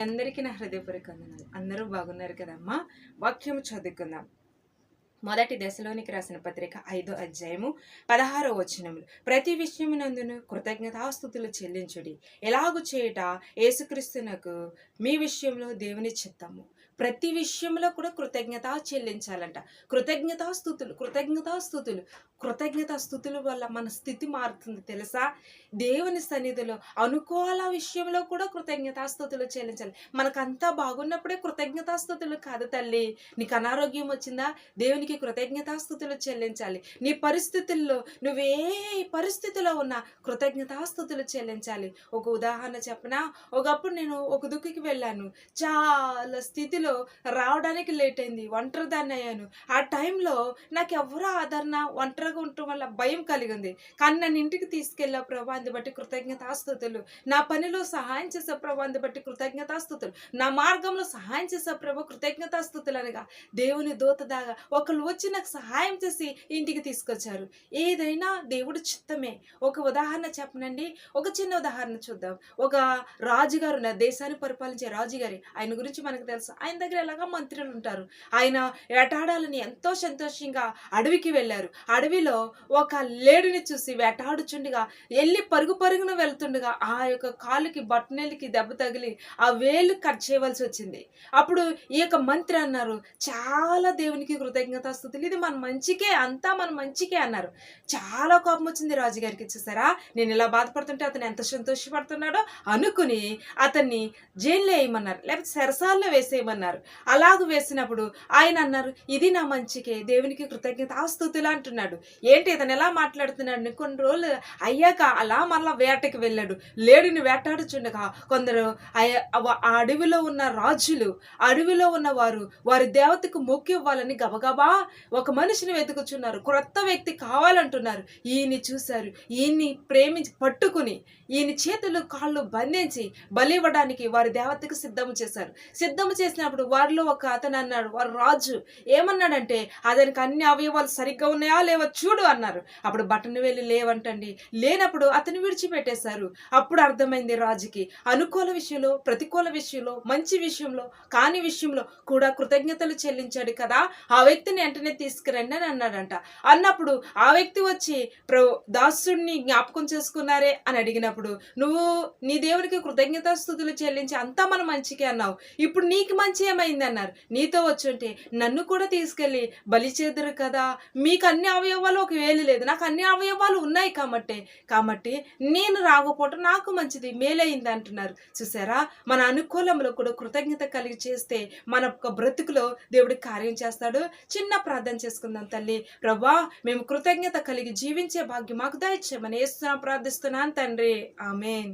అందరికీ నా హృదయపూర్వక వందనాలు. అందరూ బాగున్నారు కదమ్మా. వాక్యం చదువుకుందాం. మొదటి దశలోనికి రాసిన పత్రిక 5వ అధ్యాయము 16వ వచనములు. ప్రతి విషయమునందును కృతజ్ఞతాస్తుతులు చెల్లించుడి. ఎలాగు చేయుట యేసుక్రీస్తునకు మీ విషయంలో దేవుని చిత్తము. ప్రతి విషయంలో కూడా కృతజ్ఞత చెల్లించాలంట. కృతజ్ఞతాస్తుతుల వల్ల మన స్థితి మారుతుంది తెలుసా. దేవుని సన్నిధిలో అనుకూల విషయంలో కూడా కృతజ్ఞతాస్తుతులు చెల్లించాలి. మనకంతా బాగున్నప్పుడే కృతజ్ఞతాస్తుతులు కాదు తల్లి. నీకు అనారోగ్యం వచ్చిందా, దేవునికి కృతజ్ఞతాస్తుతులు చెల్లించాలి. నీ పరిస్థితుల్లో నువ్వే పరిస్థితిలో ఉన్నా కృతజ్ఞతాస్తుతులు చెల్లించాలి. ఒక ఉదాహరణ చెప్పనా. ఒకప్పుడు నేను ఒక దుఃఖికి వెళ్ళాను. చాలా స్థితిలో రావడానికి లేట్ అయింది. ఒంటరిదాన్ని అయ్యాను. ఆ టైంలో నాకు ఎవరో ఆదరణ, ఒంటరిగా ఉండటం వల్ల భయం కలిగింది. కానీ నన్ను ఇంటికి తీసుకెళ్ళా ప్రభా, అందు బట్టి కృతజ్ఞతాస్తుతులు. నా పనిలో సహాయం చేసే ప్రభా, అందు బట్టి కృతజ్ఞతాస్తుతులు. నా మార్గంలో సహాయం చేసే ప్రభా, కృతజ్ఞతాస్తుతులు అనగా దేవుని దూతదాగా ఒకళ్ళు వచ్చి నాకు సహాయం చేసి ఇంటికి తీసుకొచ్చారు. ఏదైనా దేవుడి చిత్తమే. ఒక ఉదాహరణ చెప్పనండి. ఒక చిన్న ఉదాహరణ చూద్దాం. ఒక రాజుగారు, నా దేశాన్ని పరిపాలించే రాజుగారి, ఆయన గురించి మనకు తెలుసు. ఆయన దగ్గర ఎలాగా మంత్రులు ఉంటారు. ఆయన వేటాడాలని ఎంతో సంతోషంగా అడవికి వెళ్ళారు. అడవిలో ఒక లేడిని చూసి వేటాడుచుండగా వెళ్ళి పరుగున వెళ్తుండగా ఆ యొక్క కాలుకి బట్టనెలికి దెబ్బ తగిలి ఆ వేలు కట్ చేయవలసి వచ్చింది. అప్పుడు ఈ యొక్క మంత్రి అన్నారు, చాలా దేవునికి కృతజ్ఞతాస్తుతులు, ఇది మన మంచికే, అంతా మన మంచికే అన్నారు. చాలా కోపం వచ్చింది రాజుగారికి. చూసారా, నేను ఇలా బాధపడుతుంటే అతను ఎంత సంతోషపడుతున్నాడో అనుకుని అతన్ని జైల్లో వేయమన్నారు, లేకపోతే సరసాల్లో వేసేయమన్నారు. అలాగ వేసినప్పుడు ఆయన అన్నారు, ఇది నా మంచికే, దేవునికి కృతజ్ఞతాస్తుతులు అంటున్నాడు. ఏంటి ఇతను ఎలా మాట్లాడుతున్నాడు. కొన్ని రోజులు అయ్యాక అలా మళ్ళా వేటకి వెళ్ళాడు. లేడిని వేటాడుచుండగా కొందరు ఆ అడవిలో ఉన్న రాజులు, అడవిలో ఉన్న వారి దేవతకు మొక్కి ఇవ్వాలని గబగబా ఒక మనిషిని వెతుకుచున్నారు. క్రొత్త వ్యక్తి కావాలంటున్నారు. ఈయన్ని చూశారు. ఈయన్ని ప్రేమించి పట్టుకుని ఈయన చేతులు కాళ్ళు బంధించి బలి ఇవ్వడానికి వారి దేవతకు సిద్ధం చేశారు. సిద్ధం చేసినప్పుడు వారిలో ఒక అతను అన్నాడు, వారు రాజు ఏమన్నాడంటే, అతనికి అన్ని అవయవాలు సరిగ్గా ఉన్నాయా లేవో చూడు అన్నారు. అప్పుడు బట్టను వెళ్ళి లేవంటండి. లేనప్పుడు అతను విడిచిపెట్టేశారు. అప్పుడు అర్థమైంది రాజుకి, అనుకూల విషయంలో, ప్రతికూల విషయంలో, మంచి విషయంలో, కాని విషయంలో కూడా కృతజ్ఞతలు చెల్లించాడు కదా, ఆ వ్యక్తిని వెంటనే తీసుకురండి అని అన్నాడంట. అన్నప్పుడు ఆ వ్యక్తి వచ్చి దాసుడిని జ్ఞాపకం చేసుకున్నారే అని అడిగినప్పుడు, నువ్వు నీ దేవునికి కృతజ్ఞతాస్తుతులు చెల్లించి అంతా మన మంచికే అన్నావు, ఇప్పుడు నీకు మంచి ఏమైంది అన్నారు. నీతో వచ్చుంటే నన్ను కూడా తీసుకెళ్ళి బలి చేదురు కదా, మీకు అన్ని అవయవాలు ఒక వేలు లేదు, నాకు అన్ని అవయవాలు ఉన్నాయి కాబట్టి నేను రాకపోవటం నాకు మంచిది, మేలైంది అంటున్నారు. చూసారా, మన అనుకూలంలో కూడా కృతజ్ఞత కలిగి చేస్తే మన బ్రతుకులో దేవుడి కార్యం చేస్తాడు. చిన్న ప్రార్థన చేసుకుందాం. తల్లి ప్రభా, మేము కృతజ్ఞత కలిగి జీవించే భాగ్యం మాకు దయచేయమని యేసునామమున ప్రార్థిస్తున్నాను తండ్రి. ఆమేన్.